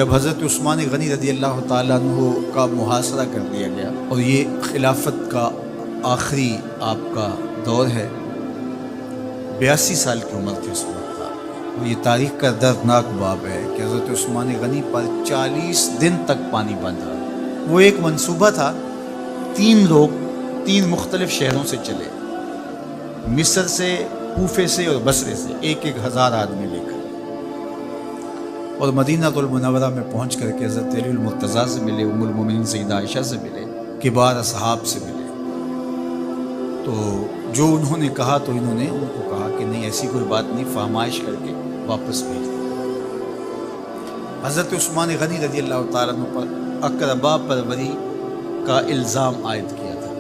جب حضرت عثمان غنی رضی اللہ تعالیٰ عنہ کا محاصرہ کر دیا گیا اور یہ خلافت کا آخری آپ کا دور ہے، 82 سال کی عمر تھی اس وقت، اور یہ تاریخ کا دردناک باب ہے کہ حضرت عثمان غنی پر 40 دن تک پانی بند رہا۔ وہ ایک منصوبہ تھا، 3 لوگ 3 مختلف شہروں سے چلے، مصر سے، کوفے سے اور بصرے سے، 1,000 آدمی لے کر، اور مدینہ المنورہ میں پہنچ کر کے حضرت علی المرتضیٰ سے ملے، ام المومنین سیدہ عائشہ سے ملے، کبار اصحاب سے ملے۔ تو جو انہوں نے کہا تو انہوں نے ان کو کہا کہ نہیں، ایسی کوئی بات نہیں، فرمائش کر کے واپس بھیج دیں۔ حضرت عثمان غنی رضی اللہ تعالیٰ عنہ پر اقربا پروری کا الزام عائد کیا تھا،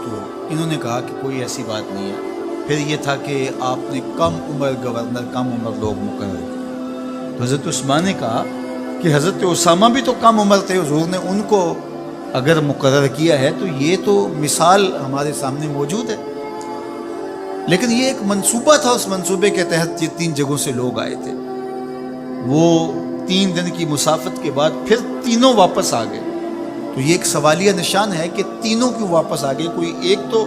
تو انہوں نے کہا کہ کوئی ایسی بات نہیں ہے۔ پھر یہ تھا کہ آپ نے کم عمر گورنر، کم عمر لوگ مقرر کیے، تو حضرت عثمان نے کہا کہ حضرت اسامہ بھی تو کم عمر تھے، حضور نے ان کو اگر مقرر کیا ہے تو یہ تو مثال ہمارے سامنے موجود ہے، لیکن یہ ایک منصوبہ تھا، اس منصوبے کے تحت یہ 3 جگہوں سے لوگ آئے تھے۔ وہ 3 دن کی مسافت کے بعد پھر تینوں واپس آ گئے، تو یہ ایک سوالیہ نشان ہے کہ تینوں کیوں واپس آ گئے، کوئی ایک تو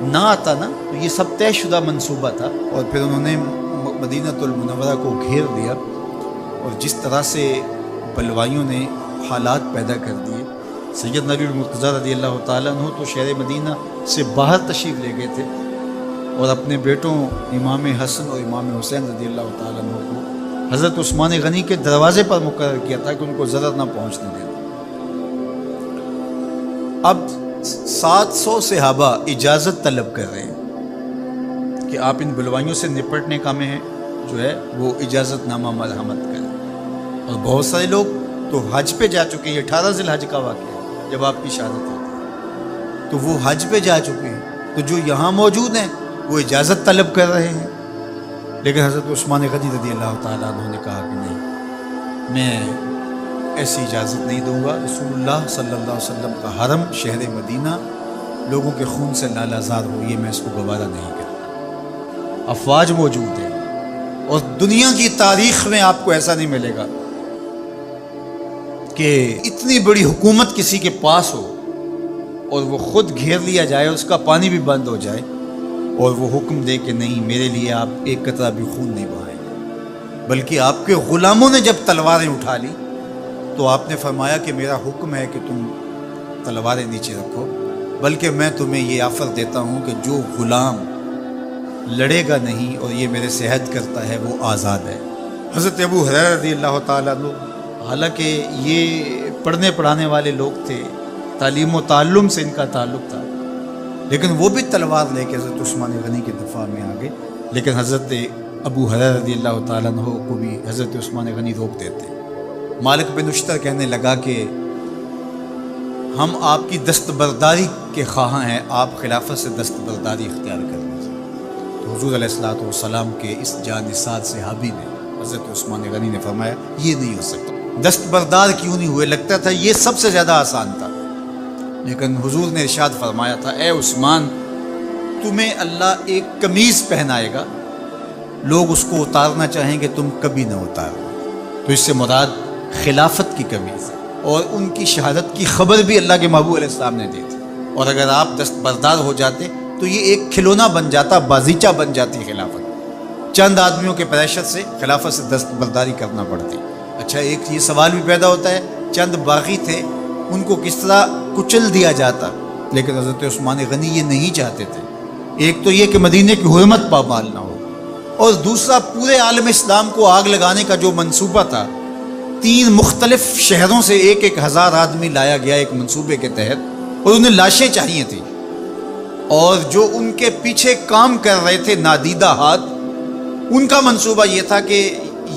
نہ آتا نا، تو یہ سب طے شدہ منصوبہ تھا۔ اور پھر انہوں نے مدینہ المنورہ کو گھیر دیا، اور جس طرح سے بلوائیوں نے حالات پیدا کر دیے، سید علی المرتضیٰ رضی اللہ تعالیٰ عنہ تو شہر مدینہ سے باہر تشریف لے گئے تھے، اور اپنے بیٹوں امام حسن اور امام حسین رضی اللہ تعالیٰ عنہ کو حضرت عثمان غنی کے دروازے پر مقرر کیا تھا کہ ان کو ضرر نہ پہنچنے دیں۔ اب 700 صحابہ اجازت طلب کر رہے ہیں کہ آپ ان بلوائیوں سے نپٹنے کا میں جو ہے وہ اجازت نامہ مرحمت کریں، اور بہت سارے لوگ تو حج پہ جا چکے ہیں۔ 18 ذی الحج کا واقعہ ہے جب آپ کی شہادت ہوتی ہے، تو وہ حج پہ جا چکے ہیں، تو جو یہاں موجود ہیں وہ اجازت طلب کر رہے ہیں، لیکن حضرت عثمان غنی رضی اللہ تعالیٰ عنہ نے کہا کہ نہیں، میں ایسی اجازت نہیں دوں گا۔ رسول اللہ صلی اللہ علیہ وسلم کا حرم شہر مدینہ لوگوں کے خون سے لالازار ہو، یہ میں اس کو گوارا نہیں کرتا۔ افواج موجود ہیں، اور دنیا کی تاریخ میں آپ کو ایسا نہیں ملے گا کہ اتنی بڑی حکومت کسی کے پاس ہو اور وہ خود گھیر لیا جائے، اس کا پانی بھی بند ہو جائے، اور وہ حکم دے کہ نہیں، میرے لیے آپ ایک قطرہ بھی خون نہیں بہائیں گے۔ بلکہ آپ کے غلاموں نے جب تلواریں اٹھا لی تو آپ نے فرمایا کہ میرا حکم ہے کہ تم تلواریں نیچے رکھو، بلکہ میں تمہیں یہ آفر دیتا ہوں کہ جو غلام لڑے گا نہیں اور یہ میرے صحت کرتا ہے وہ آزاد ہے۔ حضرت ابو ہریرہ رضی اللہ تعالیٰ عنہ، حالانکہ یہ پڑھنے پڑھانے والے لوگ تھے، تعلیم و تعلم سے ان کا تعلق تھا، لیکن وہ بھی تلوار لے کے حضرت عثمان غنی کے دفاع میں آ گئے، لیکن حضرت ابو ہریرہ رضی اللہ تعالیٰ عنہ کو بھی حضرت عثمان غنی روک دیتے۔ مالک بن اشتر کہنے لگا کہ ہم آپ کی دستبرداری کے خواہاں ہیں، آپ خلافت سے دستبرداری اختیار کر لیجیے۔ تو حضور علیہ الصلوۃ والسلام کے اس جانثار صحابی نے، حضرت عثمان غنی نے فرمایا یہ نہیں ہو سکتا۔ دستبردار کیوں نہیں ہوئے؟ لگتا تھا یہ سب سے زیادہ آسان تھا، لیکن حضور نے ارشاد فرمایا تھا، اے عثمان، تمہیں اللہ ایک قمیض پہنائے گا، لوگ اس کو اتارنا چاہیں گے، تم کبھی نہ اتارنا۔ تو اس سے مراد خلافت کی قمیض ہے، اور ان کی شہادت کی خبر بھی اللہ کے محبوب علیہ السلام نے دی تھی، اور اگر آپ دستبردار ہو جاتے تو یہ ایک کھلونا بن جاتا، بازیچہ بن جاتی خلافت۔ چند آدمیوں کے پریشر سے خلافت سے دستبرداری کرنا پڑتی۔ اچھا، ایک یہ سوال بھی پیدا ہوتا ہے، چند باغی تھے، ان کو کس طرح کچل دیا جاتا؟ لیکن حضرت عثمان غنی یہ نہیں چاہتے تھے۔ ایک تو یہ کہ مدینے کی حرمت پامال نہ ہو، اور دوسرا پورے عالم اسلام کو آگ لگانے کا جو منصوبہ تھا، 3 مختلف شہروں سے 1,000 آدمی لایا گیا ایک منصوبے کے تحت، اور انہیں لاشیں چاہیے تھیں، اور جو ان کے پیچھے کام کر رہے تھے نادیدہ ہاتھ، ان کا منصوبہ یہ تھا کہ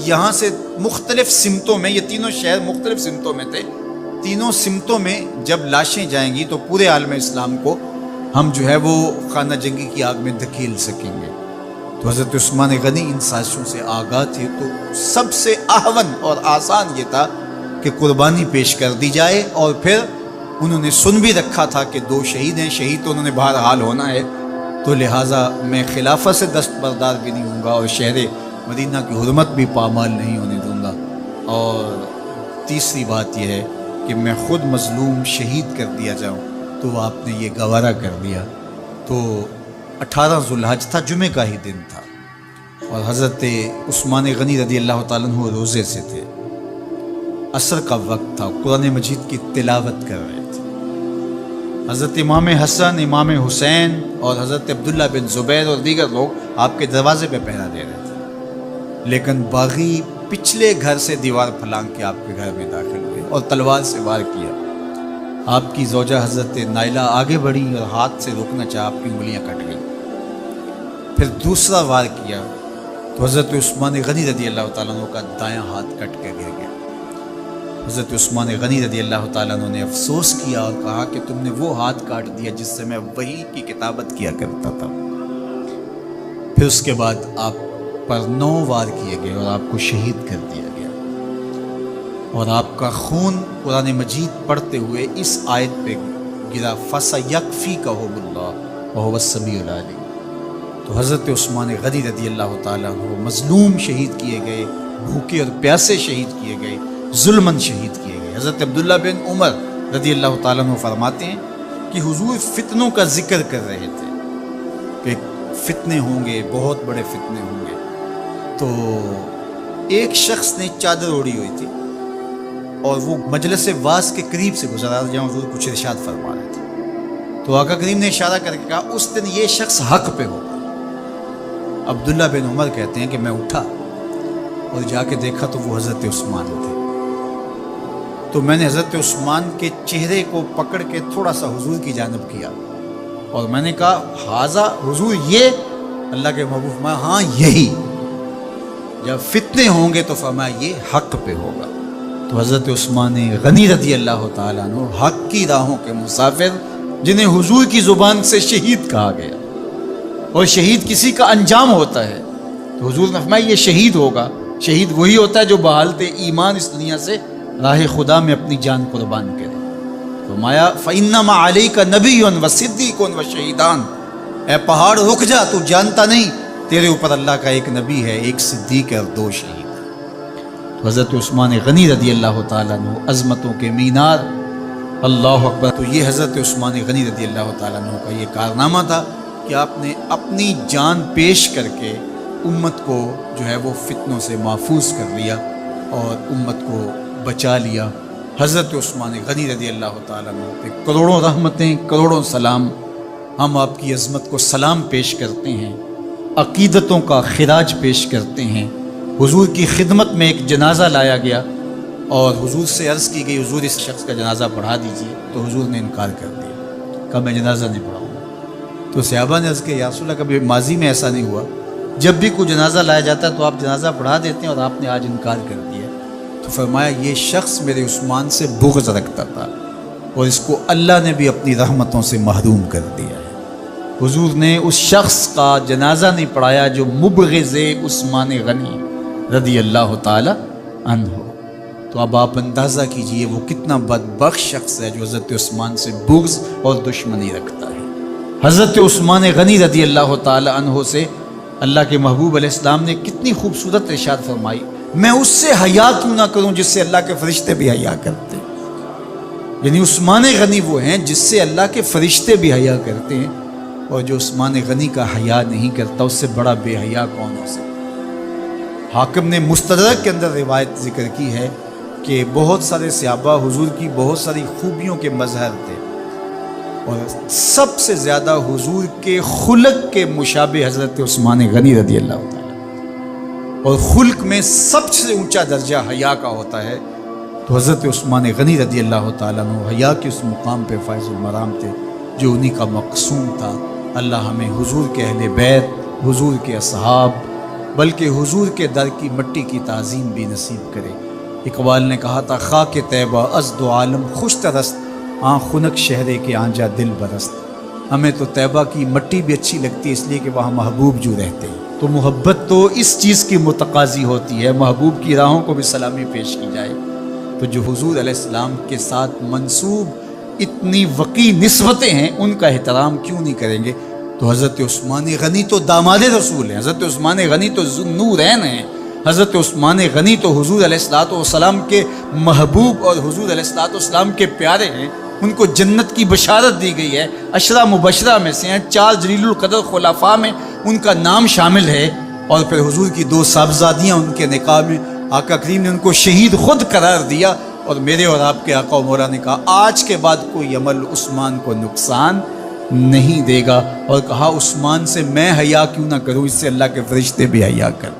یہاں سے مختلف سمتوں میں، یہ تینوں شہر مختلف سمتوں میں تھے، تینوں سمتوں میں جب لاشیں جائیں گی تو پورے عالم اسلام کو ہم جو ہے وہ خانہ جنگی کی آگ میں دھکیل سکیں گے۔ تو حضرت عثمان غنی ان سازشوں سے آگاہ تھے، تو سب سے اہون اور آسان یہ تھا کہ قربانی پیش کر دی جائے، اور پھر انہوں نے سن بھی رکھا تھا کہ 2 شہید ہیں، شہید تو انہوں نے بہرحال ہونا ہے، تو لہٰذا میں خلافت سے دستبردار بھی نہیں ہوں گا، اور شہر مدینہ کی حرمت بھی پامال نہیں ہونے دوں گا۔ اور تیسری بات یہ ہے کہ میں خود مظلوم شہید کر دیا جاؤں، تو آپ نے یہ گوارا کر دیا۔ تو 18 ذوالحج تھا، جمعہ کا ہی دن تھا، اور حضرت عثمان غنی رضی اللہ تعالیٰ عنہ روزے سے تھے، عصر کا وقت تھا، قرآن مجید کی تلاوت کر رہے تھے۔ حضرت امام حسن، امام حسین اور حضرت عبداللہ بن زبیر اور دیگر لوگ آپ کے دروازے پہ پہرا دے رہے تھے، لیکن باغی پچھلے گھر سے دیوار پھلانگ کے آپ کے گھر میں داخل ہوئے اور تلوار سے وار کیا۔ آپ کی زوجہ حضرت نائلہ آگے بڑھی اور ہاتھ سے روکنا چاہا، آپ کی انگلیاں کٹ گئیں۔ پھر دوسرا وار کیا تو حضرت عثمان غنی رضی اللہ تعالیٰ عنہ کا دایاں ہاتھ کٹ کے گر گیا۔ حضرت عثمان غنی رضی اللہ تعالیٰ عنہ نے افسوس کیا اور کہا کہ تم نے وہ ہاتھ کاٹ دیا جس سے میں وحی کی کتابت کیا کرتا تھا۔ پھر اس کے بعد آپ پر 9 وار کیے گئے اور آپ کو شہید کر دیا گیا، اور آپ کا خون قرآن مجید پڑھتے ہوئے اس آیت پہ گرا، فَسَيَكْفِيكَهُمُ اللَّهُ وَهُوَ السَّمِيعُ الْعَلِيمُ۔ تو حضرت عثمان غنی رضی اللہ تعالیٰ عنہ مظلوم شہید کیے گئے، بھوکے اور پیاسے شہید کیے گئے، ظلماً شہید کیے گئے۔ حضرت عبداللہ بن عمر رضی اللہ تعالیٰ عنہ فرماتے ہیں کہ حضور فتنوں کا ذکر کر رہے تھے کہ فتنے ہوں گے، بہت بڑے فتنے ہوں گے۔ تو ایک شخص نے چادر اوڑھی ہوئی تھی اور وہ مجلس واعظ کے قریب سے گزرا جہاں حضور کچھ ارشاد فرما رہے تھے، تو آقا کریم نے اشارہ کر کے کہا اس دن یہ شخص حق پہ ہوگا۔ عبداللہ بن عمر کہتے ہیں کہ میں اٹھا اور جا کے دیکھا تو وہ حضرت عثمان تھے۔ تو میں نے حضرت عثمان کے چہرے کو پکڑ کے تھوڑا سا حضور کی جانب کیا اور میں نے کہا حاضہ حضور، یہ اللہ کے محبوب، میں ہاں یہی، جب فتنے ہوں گے تو فرمایا یہ حق پہ ہوگا۔ تو حضرت عثمان غنی رضی اللہ تعالیٰ عنہ حق کی راہوں کے مسافر، جنہیں حضور کی زبان سے شہید کہا گیا، اور شہید کسی کا انجام ہوتا ہے، تو حضور نے فرمایا یہ شہید ہوگا۔ شہید وہی ہوتا ہے جو بحالت ایمان اس دنیا سے راہ خدا میں اپنی جان قربان کرے۔ فرمایا فَإِنَّمَا عَلَيْكَ نَبِيٌّ وَصِدِّيقٌ وَشَهِيدَانِ، اے پہاڑ رک جا، تو جانتا نہیں تیرے اوپر اللہ کا ایک نبی ہے، ایک صدیق ہے اور 2 شہید ہیں۔ تو حضرت عثمان غنی رضی اللہ تعالیٰ عنہ عظمتوں کے مینار، اللہ اکبر۔ تو یہ حضرت عثمان غنی رضی اللہ تعالیٰ عنہ کا یہ کارنامہ تھا کہ آپ نے اپنی جان پیش کر کے امت کو جو ہے وہ فتنوں سے محفوظ کر لیا اور امت کو بچا لیا۔ حضرت عثمان غنی رضی اللہ تعالیٰ عنہ پہ کروڑوں رحمتیں، کروڑوں سلام۔ ہم آپ کی عظمت کو سلام پیش کرتے ہیں، عقیدتوں کا خراج پیش کرتے ہیں۔ حضور کی خدمت میں ایک جنازہ لایا گیا اور حضور سے عرض کی گئی حضور اس شخص کا جنازہ پڑھا دیجیے، تو حضور نے انکار کر دیا، کہا میں جنازہ نہیں پڑھاؤں گا۔ تو صحابہ نے عرض کیا یا رسول اللہ، کبھی ماضی میں ایسا نہیں ہوا، جب بھی کوئی جنازہ لایا جاتا ہے تو آپ جنازہ پڑھا دیتے ہیں اور آپ نے آج انکار کر دیا۔ تو فرمایا یہ شخص میرے عثمان سے بغض رکھتا تھا اور اس کو اللہ نے بھی اپنی رحمتوں سے محروم کر دیا ہے۔ حضور نے اس شخص کا جنازہ نہیں پڑھایا جو مبغض عثمان غنی رضی اللہ تعالی عنہ۔ تو اب آپ اندازہ کیجئے وہ کتنا بدبخت شخص ہے جو حضرت عثمان سے بغض اور دشمنی رکھتا ہے۔ حضرت عثمان غنی رضی اللہ تعالی عنہ سے اللہ کے محبوب علیہ السلام نے کتنی خوبصورت ارشاد فرمائی، میں اس سے حیا کیوں نہ کروں جس سے اللہ کے فرشتے بھی حیا کرتے ہیں۔ یعنی عثمان غنی وہ ہیں جس سے اللہ کے فرشتے بھی حیا کرتے ہیں، اور جو عثمان غنی کا حیا نہیں کرتا اس سے بڑا بے حیا کون ہو سکتا۔ حاکم نے مستدرک کے اندر روایت ذکر کی ہے کہ بہت سارے صحابہ حضور کی بہت ساری خوبیوں کے مظہر تھے، اور سب سے زیادہ حضور کے خلق کے مشابہ حضرت عثمان غنی رضی اللہ تعالیٰ، اور خلق میں سب سے اونچا درجہ حیا کا ہوتا ہے، تو حضرت عثمان غنی رضی اللہ تعالیٰ عنہ حیا کے اس مقام پہ فائز المرام تھے جو انہی کا مقصوم تھا۔ اللہ ہمیں حضور کے اہل بیت، حضور کے اصحاب، بلکہ حضور کے در کی مٹی کی تعظیم بھی نصیب کرے۔ اقبال نے کہا تھا خاک طیبہ از دو عالم خوش ترست، آن خنک شہرے کے آنجا دل برست۔ ہمیں تو طیبہ کی مٹی بھی اچھی لگتی ہے اس لیے کہ وہاں محبوب جو رہتے ہیں، تو محبت تو اس چیز کی متقاضی ہوتی ہے، محبوب کی راہوں کو بھی سلامی پیش کی جائے۔ تو جو حضور علیہ السلام کے ساتھ منسوب اتنی وقی نسبتیں ہیں ان کا احترام کیوں نہیں کریں گے؟ تو حضرت عثمان غنی تو داماد رسول ہیں، حضرت عثمان غنی تو ذوالنورین ہیں، حضرت عثمان غنی تو حضور علیہ الصلوۃ والسلام کے محبوب اور حضور علیہ الصلوۃ والسلام کے پیارے ہیں، ان کو جنت کی بشارت دی گئی ہے، عشرہ مبشرہ میں سے ہیں، 4 جلیل القدر خلفاء میں ان کا نام شامل ہے، اور پھر حضور کی 2 صاحبزادیاں ان کے نکاح میں آقا کریم نے ان کو شہید خود قرار دیا، اور میرے اور آپ کے آقا و مولا نے کہا آج کے بعد کوئی عمل عثمان کو نقصان نہیں دے گا، اور کہا عثمان سے میں حیا کیوں نہ کروں، اس سے اللہ کے فرشتے بھی حیا کر